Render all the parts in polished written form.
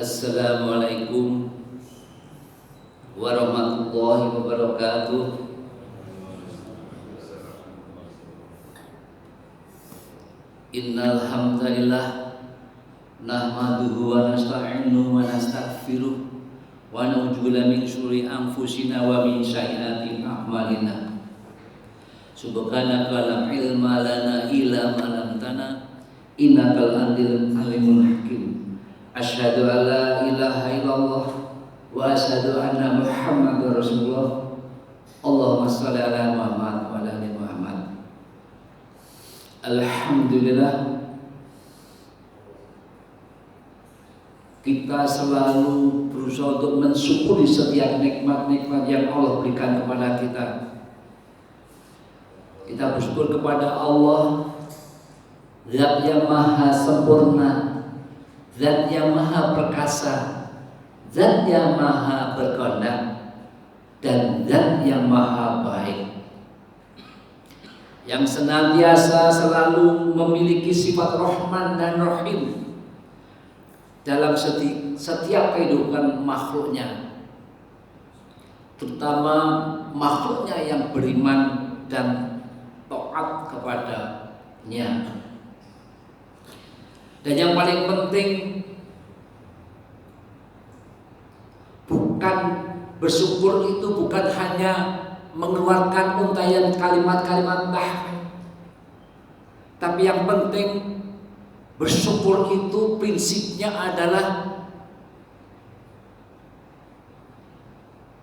Assalamualaikum warahmatullahi wabarakatuh. Innal hamdalillah nahmaduhu wa nasta'inuhu wa nastaghfiruh wa na'udzubillahi min syururi anfusina wa min sayyiati a'malina. Subhanaka la ilma lana illa ma 'allamtana innakal antal alimul hakim. Asyhadu an la ilaha illallah wa asyhadu anna Muhammadar Rasulullah. Allahumma shalli ala Muhammad wa ala ali Muhammad. Alhamdulillah, kita selalu berusaha untuk mensyukuri setiap nikmat-nikmat yang Allah berikan kepada kita. Kita bersyukur kepada Allah, Zat yang maha sempurna, Zat yang maha perkasa, Zat yang maha berkehendak, dan Zat yang maha baik, yang senantiasa selalu memiliki sifat Rahman dan Rahim dalam setiap kehidupan makhluknya, terutama makhluknya yang beriman dan taat kepadanya. Dan yang paling penting, bukan bersyukur itu bukan hanya mengeluarkan untayan kalimat-kalimat tahmid, tapi yang penting bersyukur itu prinsipnya adalah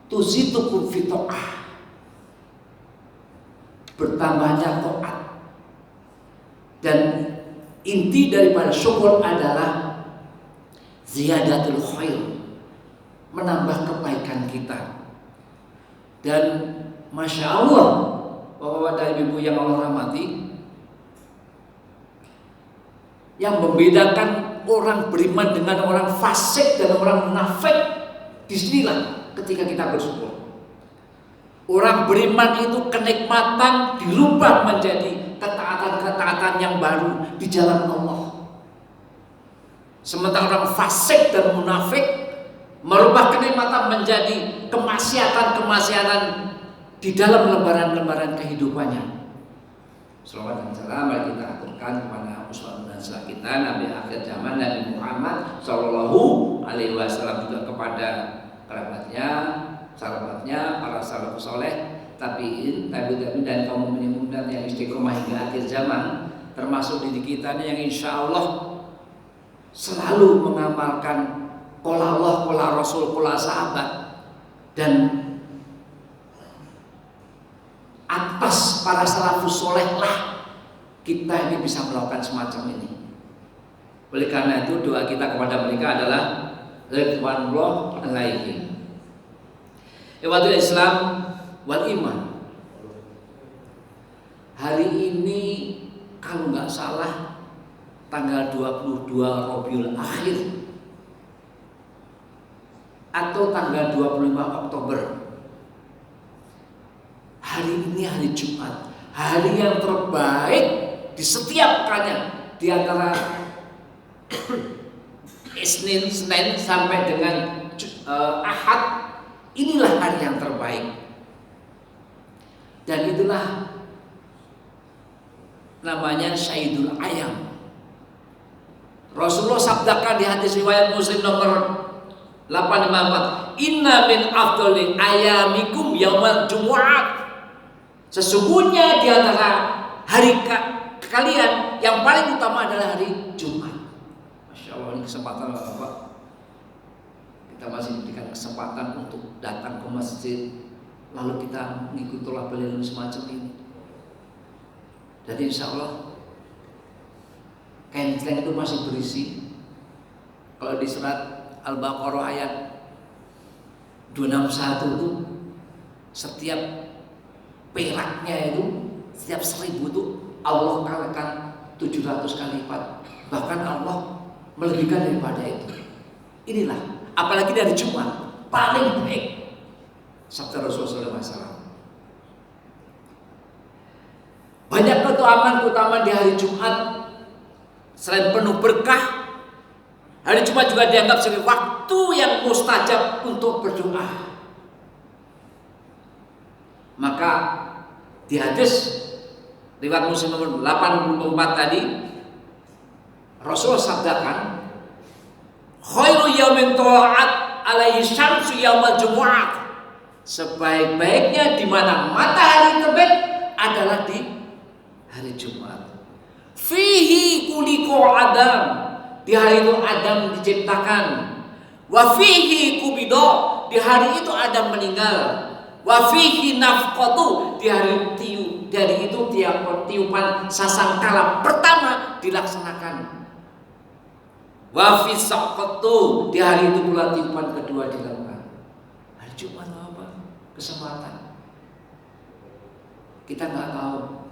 tuzitukum fi ta'ah, bertambahnya taat. Dan inti daripada syukur adalah ziyadatul khair, menambah kebaikan kita. Dan Masya Allah, Bapak-bapak dan Ibu yang Allah rahmati, yang membedakan orang beriman dengan orang fasik dan orang munafik, disinilah ketika kita bersyukur. Orang beriman itu kenikmatan dirubah menjadi ketaatan-ketaatan yang baru di jalan Allah. Sementara orang fasik dan munafik merubah kenikmatan menjadi kemaksiatan-kemaksiatan di dalam lembaran-lembaran kehidupannya. Salawat dan salam mari kita aturkan kepada uswatun hasanah kita, Nabi akhir zaman, Nabi Muhammad Sallallahu Alaihi Wasallam, juga kepada kerabatnya, sahabatnya, para salafus soleh, tabiin, dan kaum mukminin dan yang istiqomah hingga akhir zaman, termasuk diri kita yang insya Allah selalu mengamalkan qala Allah, qala Rasul, qala sahabat, dan atas para salafus soleh lah kita ini bisa melakukan semacam ini. Oleh karena itu doa kita kepada mereka adalah ridwanullah alaihim. Ikhwatul Islam wal iman, hari ini kalau nggak salah tanggal 22 Rabiul Akhir atau tanggal 25 Oktober. Hari ini hari Jumat, hari yang terbaik di setiap pekannya, di antara Senin sampai dengan Ahad. Inilah hari yang terbaik. Dan itulah namanya Sayyidul Ayam. Rasulullah sabdakan di hadis riwayat Muslim nomor 854, inna min afdali ayamikum yaumal jumu'at. Sesungguhnya di antara hari kalian yang paling utama adalah hari Jumat. Masya Allah, ini kesempatan Bapak. Kita masih diberikan kesempatan untuk datang ke masjid, lalu kita mengikuti tolak beliau semacam ini. Jadi insya Allah kain-kain itu masih berisi. Kalau di surat Al-Baqarah ayat 261 itu, setiap peraknya itu, setiap 1000 itu Allah kalikan 700 kali lipat. Bahkan Allah melebihkan daripada itu. Inilah, apalagi dari Jumat, paling baik sabda Rasulullah SAW. Banyak keutamaan di hari Jumat. Selain penuh berkah, Hari Jumat juga dianggap sebagai waktu yang mustajab untuk berdoa. Maka di hadis riwayat Muslim nomor 84 tadi, Rasul sabdakan, khairu yaumin tola'at alaihi syamsu yaumal jumu'ah. Sebaik-baiknya di mana matahari terbit adalah di hari Jumat. Fihi kuliko Adam, di hari itu Adam diciptakan. Wa fihi kubido, di hari itu Adam meninggal. Wa fihi nafqatu, di hari itu tiupan sasangkala pertama dilaksanakan. Wa fi saqatu, di hari itu pula tiupan kedua dilakukan. Hari Jumat apa? Kesempatan. Kita nggak tahu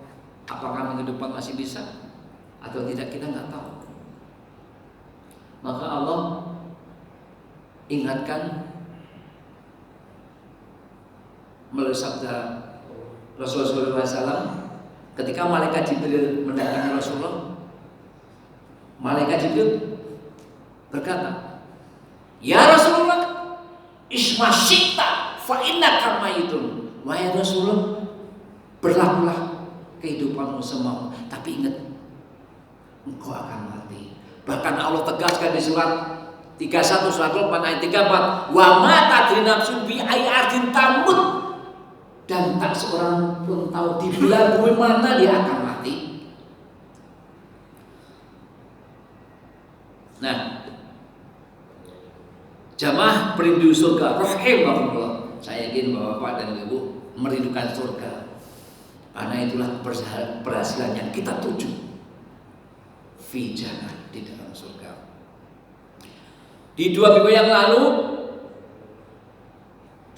apakah minggu depan masih bisa atau tidak, kita nggak tahu. Maka Allah ingatkan melalui sabda Rasulullah SAW ketika malaikat Jibril mendatangi Rasulullah. Malaikat Jibril berkata, ya Rasulullah, isma syi'ta fa innaka mayitun. Wahai Rasulullah, berlakulah kehidupanmu semau, tapi ingat, engkau akan mati. Bahkan Allah tegaskan di surat 31 surat Al-Qur'an ayat 34, wa ma tadri nafsun bi ayyi ardin tamut, dan tak seorang pun tahu di bulan bumi mana dia akan mati. Nah, jamaah perindu surga rahimahullah, saya yakin bahwa Bapak dan Ibu merindukan surga, karena itulah keberhasilan yang kita tuju, fi jannah, di dalam surga. Di 2 minggu yang lalu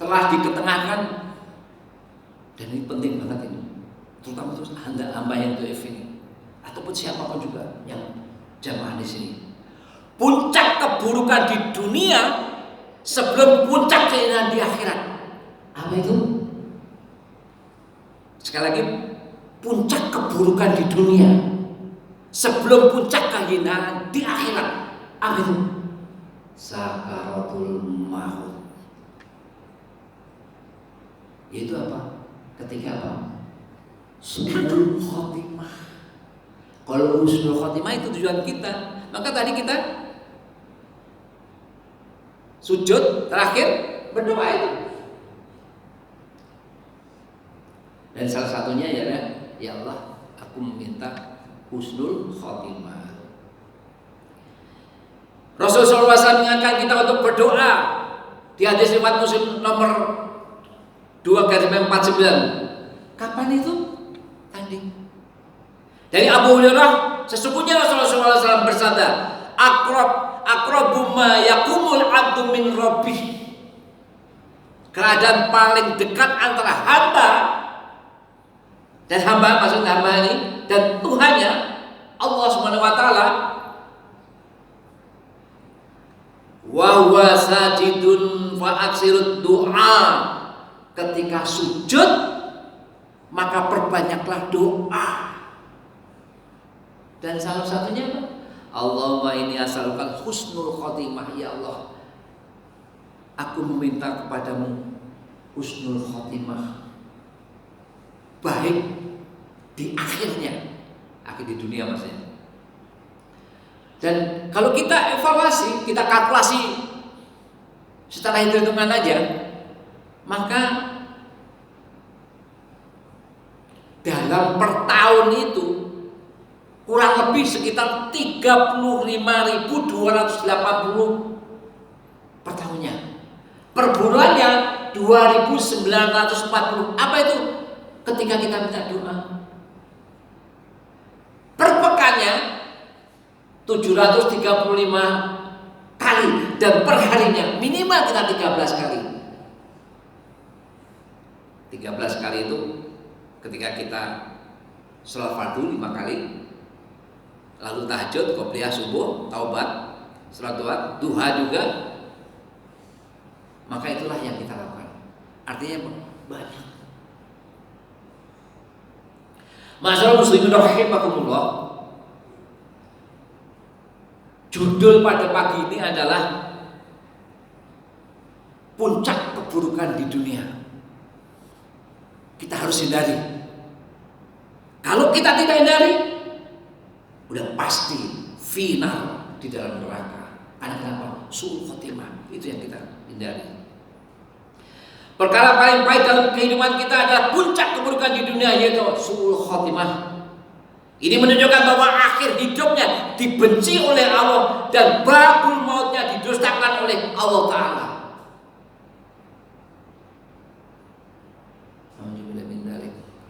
telah diketengahkan, dan ini penting banget ini, terutama untuk hamba yang dhaif ini, ataupun siapapun juga yang jamaah di sini. Puncak keburukan di dunia sebelum puncak keindahan di akhirat. Apa itu? Sekali lagi, puncak keburukan di dunia sebelum puncak keindahan di akhirat. Apa itu? Sakaratul maut. Itu apa? Ketika apa? Husnul khotimah. Kalau husnul khotimah itu tujuan kita, maka tadi kita sujud terakhir berdoa itu. Dan salah satunya ya Allah, aku meminta husnul khotimah. Rasulullah SAW mengingatkan kita untuk berdoa di hadis riwayat Muslim nomor 2/49. Kapan itu? Tadi. Dari Abu Hurairah, sesungguhnya Rasulullah SAW bersabda, aqrabu ma yakumul abdu min rabbih. Keadaan paling dekat antara hamba dan hamba, maksudnya hamba ini dan Tuhannya Allah Subhanahu wa taala, wa huwa sajidun fa aksirud du'a. Ketika sujud maka perbanyaklah doa. Dan salah satunya apa? Allahumma inni as'aluka husnul khotimah. Ya Allah, aku meminta kepadamu husnul khotimah, baik di akhirnya, akhir di dunia maksudnya. Dan kalau kita evaluasi, kita kalkulasi setelah hitung-hitungan aja, maka dalam per tahun itu kurang lebih sekitar 35.280 per tahunnya. Per bulannya 2.940. Apa itu? Ketika kita minta doa. Per pekannya 735 kali, dan per harinya minimal kita 13 kali. 13 kali itu ketika kita sholat fardu 5 kali, lalu tahajud, qobliyah subuh, taubat, sholat duha juga, maka itulah yang kita lakukan. Artinya banyak. Masyaallah muslimin rahimakumullah. Judul pada pagi ini adalah puncak keburukan di dunia. Kita harus hindari. Kalau kita tidak hindari, udah pasti final di dalam neraka. Karena kenapa? Su'ul khotimah. Itu yang kita hindari. Perkara paling baik dalam kehidupan kita adalah puncak keburukan di dunia, yaitu su'ul khotimah. Ini menunjukkan bahwa akhir hidupnya dibenci oleh Allah dan babul mautnya didustakan oleh Allah Ta'ala.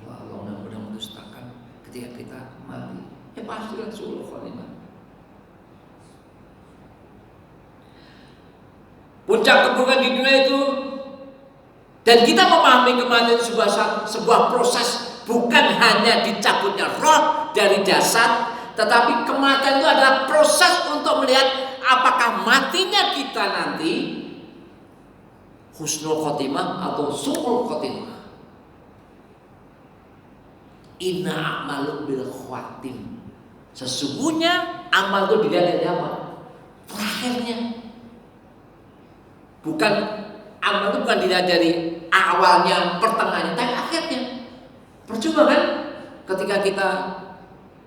Kalau Allah mudah mendustakan ketika kita mati, ya pasti kan su'ul khotimah. Puncak keburukan di dunia itu, dan kita memahami kematian sebuah proses, bukan hanya dicabutnya roh dari jasad, tetapi kematian itu adalah proses untuk melihat apakah matinya kita nanti husnul khotimah atau su'ul khotimah. Inna a'malu bil khawatim. Sesungguhnya amal itu dilihat dari apa? Terakhirnya. Bukan amal itu bukan dilihat dari awalnya, pertengahannya, tapi akhirnya. Percuma kan ketika kita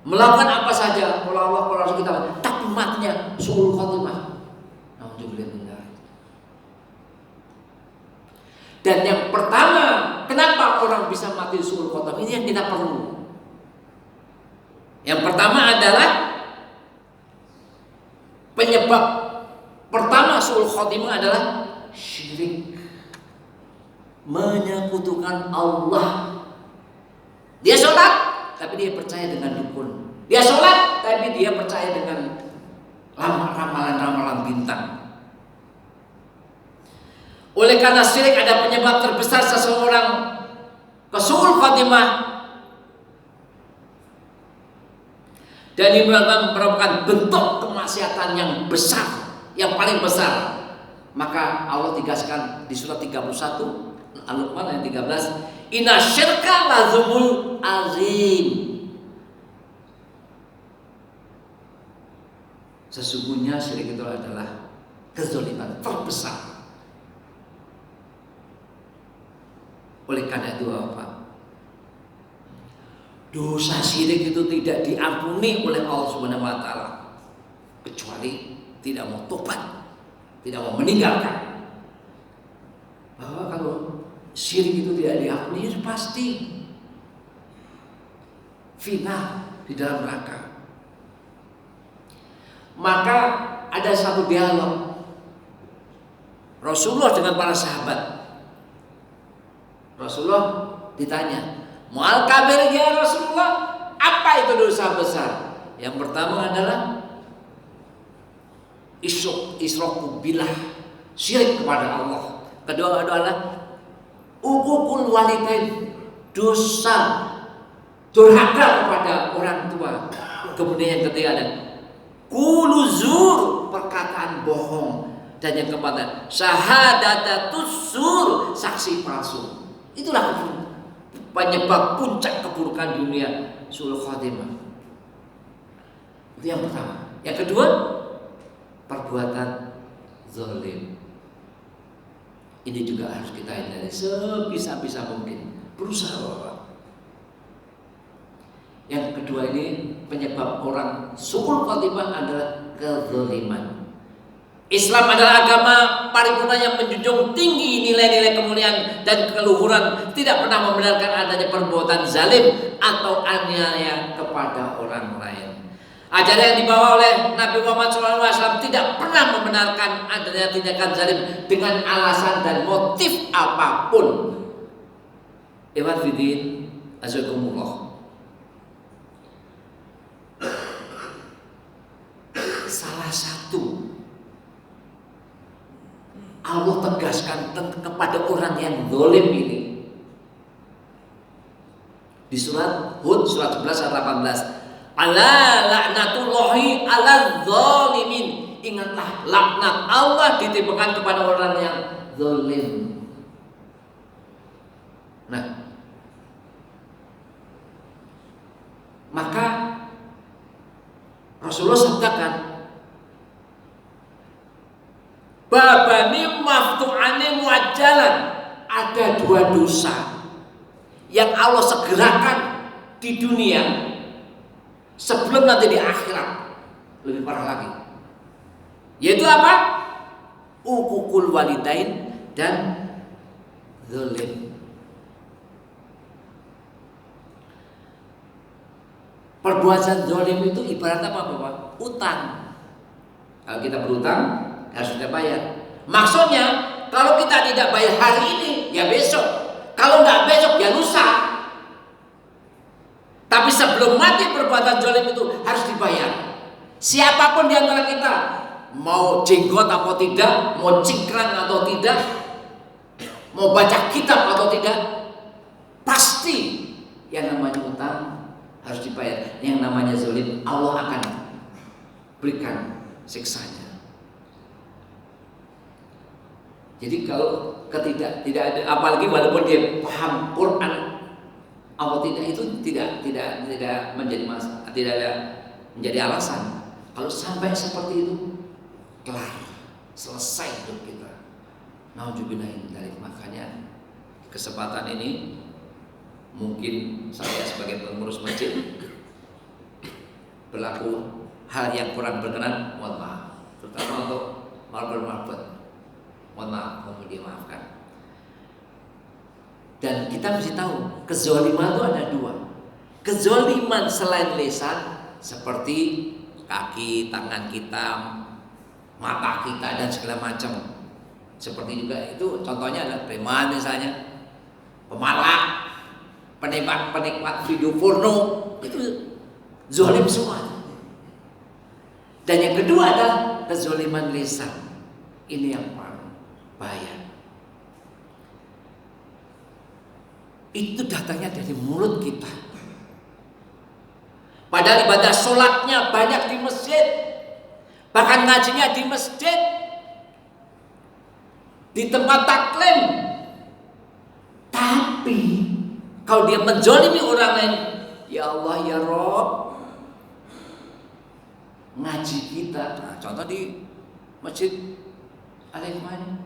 melakukan apa saja kalau Allah kalau Rasul kita, tapi matinya su'ul khotimah. Dan yang pertama, kenapa orang bisa mati su'ul khotimah? Ini yang kita perlu. Yang pertama adalah penyebab pertama su'ul khotimah adalah syirik, menyekutukan Allah. Dia sholat, tapi dia percaya dengan dukun. Dia sholat, tapi dia percaya dengan ramalan-ramalan bintang. Oleh karena syirik ada penyebab terbesar seseorang ke su'ul khotimah, dan ini merupakan bentuk kemaksiatan yang besar, yang paling besar. Maka Allah tegaskan di surat 31 Al-Luqman ayat 13, inna syirka lazumul azim. Sesungguhnya syirik itu adalah kezaliman terbesar. Oleh karena itu apa? Dosa syirik itu tidak diampuni oleh Allah Subhanahu wa taala kecuali tidak mau tobat, tidak mau meninggalkan. Bahwa kalau syirik itu tidak diampuni, pasti final di dalam neraka. Maka ada satu dialog Rasulullah dengan para sahabat. Rasulullah ditanya, "Mu'al kabir ya Rasulullah, apa itu dosa besar?" Yang pertama adalah isyraku billah, syirik kepada Allah. Kedua adalah uququl walidain, dosa durhaka kepada orang tua. Kemudian yang ketiga ada qulu zur, perkataan bohong. Dan yang keempat, syahadatus zur, saksi palsu. Itulah penyebab puncak keburukan dunia, su'ul khotimah. Itu yang pertama. Yang kedua, perbuatan zalim. Ini juga harus kita hindari sebisa-bisa mungkin. Berusaha Bapak. Yang kedua ini penyebab orang su'ul khotimah adalah kezaliman. Islam adalah agama paripurna yang menjunjung tinggi nilai-nilai kemuliaan dan keluhuran, tidak pernah membenarkan adanya perbuatan zalim atau aniaya kepada orang lain. Ajaran yang dibawa oleh Nabi Muhammad SAW tidak pernah membenarkan adanya tindakan zalim dengan alasan dan motif apapun. Ikhwan fillah, azakumullah. Salah satu Allah tegaskan kepada orang yang zalim ini di surat Hud surat 11 ayat 18, ala laknatullahi ala zalimin, ingatlah laknat Allah ditimpakan kepada orang yang zalim. Nah, maka Rasulullah sabdakan, ada dua dosa yang Allah segerakan di dunia sebelum nanti di akhirat lebih parah lagi. Yaitu apa? Uququl walidain dan zalim. Perbuatan zalim itu ibarat apa Bapak? Utang. Kalau kita berutang harus kita bayar. Maksudnya kalau kita tidak bayar hari ini ya besok. Kalau nggak besok ya lusa. Tapi sebelum mati perbuatan zalim itu harus dibayar. Siapapun di antara kita, mau jenggot atau tidak, mau cingkrang atau tidak, mau baca kitab atau tidak, pasti yang namanya utang harus dibayar. Yang namanya zalim Allah akan berikan siksanya. Jadi kalau tidak ada, apalagi walaupun dia paham Quran atau tidak, itu tidak menjadi masalah, tidak ada menjadi alasan. Kalau sampai seperti itu, kelar, selesai hidup kita. Nauzubillahi dari makanya kesempatan ini mungkin saya sebagai pengurus masjid berlaku hal yang kurang berkenan, mohon maaf, terutama untuk marbot, mohon maaf, mohon dimaafkan. Dan kita mesti tahu kezaliman itu ada dua. Kezaliman selain lisan seperti kaki, tangan kita, mata kita dan segala macam. Seperti juga itu contohnya adalah preman misalnya, pemalak, penikmat video porno, itu zalim semua. Dan yang kedua adalah kezaliman lisan. Ini yang paling bahaya. Itu datangnya dari mulut kita. Padahal ibadah sholatnya banyak di masjid, bahkan ngajinya di masjid, di tempat taklim. Tapi kalau dia menzalimi orang lain, ya Allah ya Rob, ngaji kita, nah, contoh di masjid ada yang mana?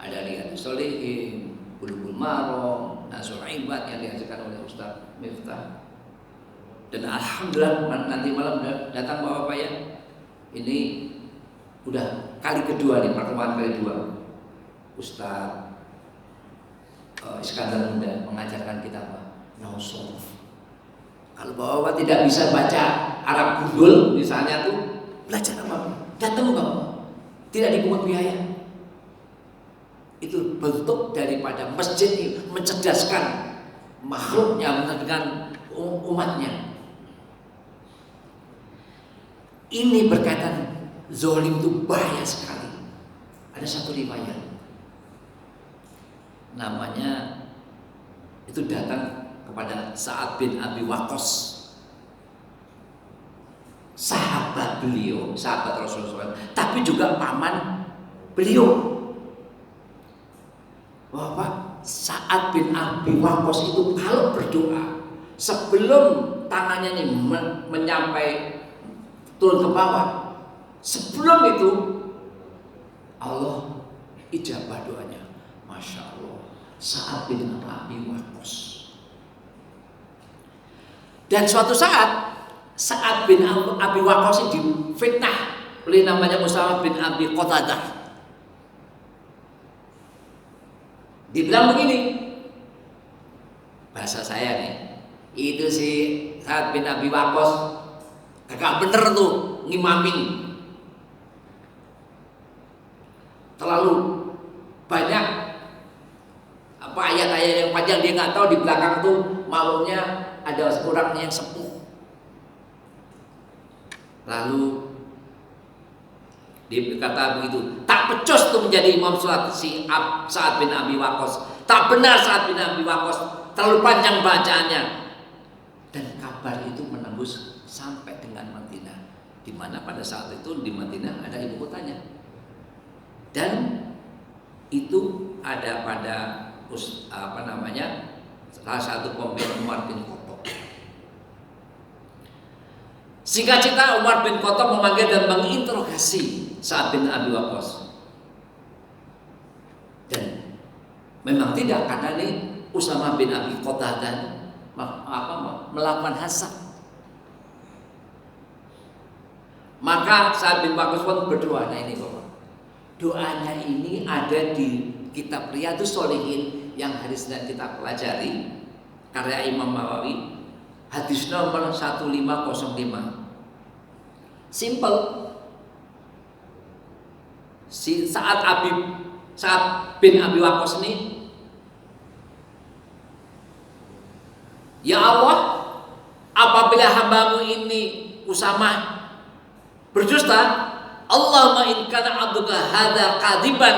Ada Riyadhus Shalihin, Bulughul Maram, Nasul Ibad yang diajarkan oleh Ustaz Miftah. Dan alhamdulillah nanti malam datang Bapak ya. Ini udah kali kedua nih, pertemuan kali kedua. Ustaz Iskandar Muda mengajarkan kita apa? Nausof. Kalau Bapak tidak bisa baca Arab gundul misalnya tuh, belajar apa? Datang Bapak. Tidak dipungut biaya. Itu bentuk daripada masjid ini mencerdaskan makhluknya dengan umatnya. Ini berkaitan zalim itu bahaya sekali. Ada satu riwayat, namanya itu datang kepada Sa'ad bin Abi Waqqas, sahabat beliau, sahabat Rasulullah, tapi juga paman beliau. Bapak Sa'ad bin Abi Waqqas itu kalau berdoa sebelum tangannya ini menyampai turun ke bawah, sebelum itu Allah ijabah doanya. Masya Allah, Sa'ad bin Abi Waqqas. Dan suatu saat Sa'ad bin Abi Waqqas difitnah oleh namanya Usamah bin Abi Qatadah. Dibilang begini, bahasa saya nih, itu si Sa'ad bin Abi Waqqas kagak bener tuh ngimamin, terlalu banyak apa ayat-ayat yang panjang dia nggak tahu, di belakang tuh malunya ada orang yang sepuh. Lalu dia berkata begitu, tak pecus tuh menjadi imam sholat si Sa'ad bin Abi Waqqas. Tak benar Sa'ad bin Abi Waqqas, terlalu panjang bacaannya. Dan kabar itu menembus sampai dengan Madinah, di mana pada saat itu di Madinah ada ibu kotanya. Dan itu ada pada salah satu pemimpin Umar bin Khattab. Singkat cerita, Umar bin Khattab memanggil dan menginterogasi Sa'ad bin Abi Waqqas. Dan Memang tidak, karena ini Usama bin Abi Qatadah melakukan hasad. Maka Sa'ad bin Waqqas pun berdoa. Nah ini Bapak, doanya ini ada di kitab Riyadhus Shalihin yang hari Senin kita pelajari, karya Imam Nawawi, hadis nomor 1505. Simple. Sa'ad bin Abi Waqqas ini, ya Allah, apabila hambamu ini Usama berdusta, Allahumma in kana abduka hadza kadiban,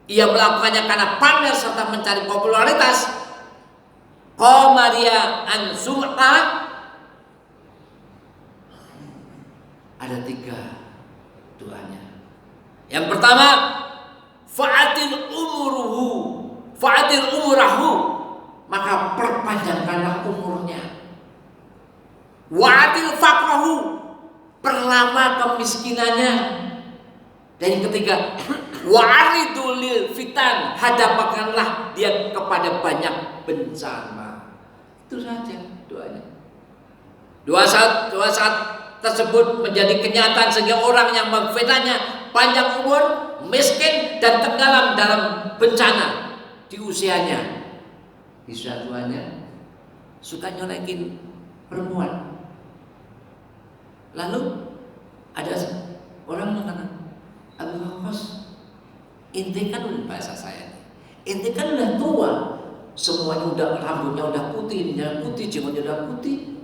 ia melakukannya karena pamer serta mencari popularitas, qamariya an sum'a. Ada 3 doanya. Yang pertama, fa'atil umurahu, maka perpanjangkanlah umurnya. Wa'atil faqrahu, perlama kemiskinannya. Dan yang ketiga, wa'aridul lil fitan, hadapkanlah dia kepada banyak bencana. Itu saja doanya. Doa saat tersebut menjadi kenyataan sehingga orang yang memfitnahnya panjang umur, miskin, dan tenggelam dalam bencana di usianya. Di tuanya suka nyolekin perempuan. Lalu ada orang mengatakan, Abu Waqqas, inti kan udah, bahasa saya, inti kan udah tua, semuanya udah, rambutnya udah putih, jenggotnya udah putih,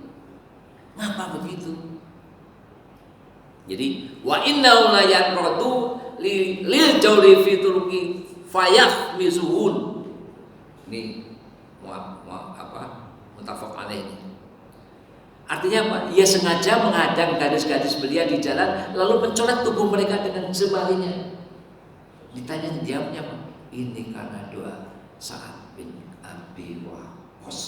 ngapa begitu? Jadi wa innahu la yaqratu lil jawri fi turqi fayahmizuhun. Ini mutafaq alaih. Artinya apa? Ia sengaja menghadang gadis-gadis belia di jalan, lalu mencoret tubuh mereka dengan jemarinya. Ditanya, jawabnya apa? Ini karena doa Sa'ad bin Abi Waqqas.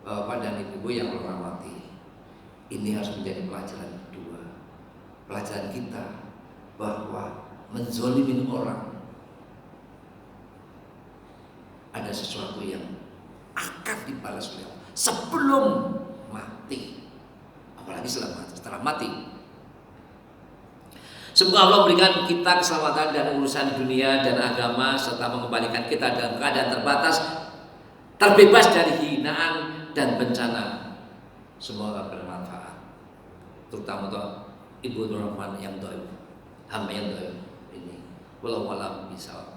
Bapak dan Ibu yang hormati, ini harus menjadi pelajaran kedua. Pelajaran kita bahwa menzolimin orang ada sesuatu yang akan dibalas oleh Allah sebelum mati, apalagi setelah mati. Semoga Allah berikan kita keselamatan dan urusan dunia dan agama, serta mengembalikan kita dalam keadaan terbatas, terbebas dari hinaan dan bencana. Semoga bermanfaat, terutama untuk Ibu Nurrahman yang doib, hamba yang doib ini. Wallahu a'lam bishawab.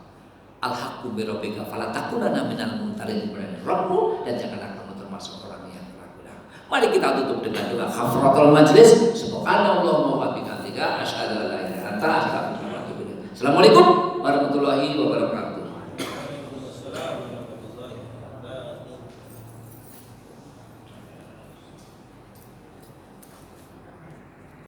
Al-haqqu bi rabbika fala takunanna minal mumtarin. Rabbu, dan janganlah kamu termasuk orang yang ragu. Mari kita tutup dengan doa kafaratul majlis. Subhanallah wa bihamdihi, asyhadu an la ilaha illa anta, astaghfiruka wa atubu ilaik. Assalamualaikum warahmatullahi wabarakatuh.